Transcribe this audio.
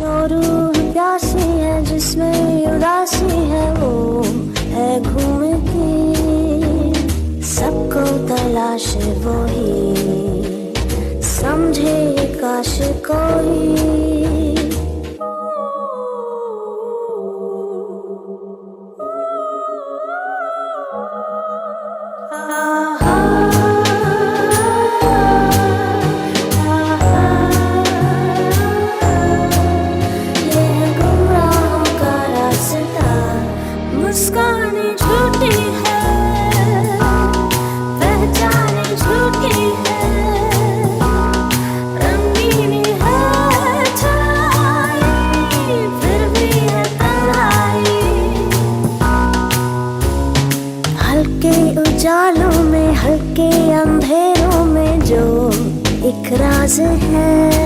जो रूह प्यासी है जिसमें उदासी है वो है घूमती, सबको तलाश वो ही समझे काश कोई। मुस्काने झूठी है, पहचाने झूठी है, रंगीनी है छाई, फिर भी है तन्हाई। हल्के उजालों में, हल्के अंधेरों में जो एक राज है,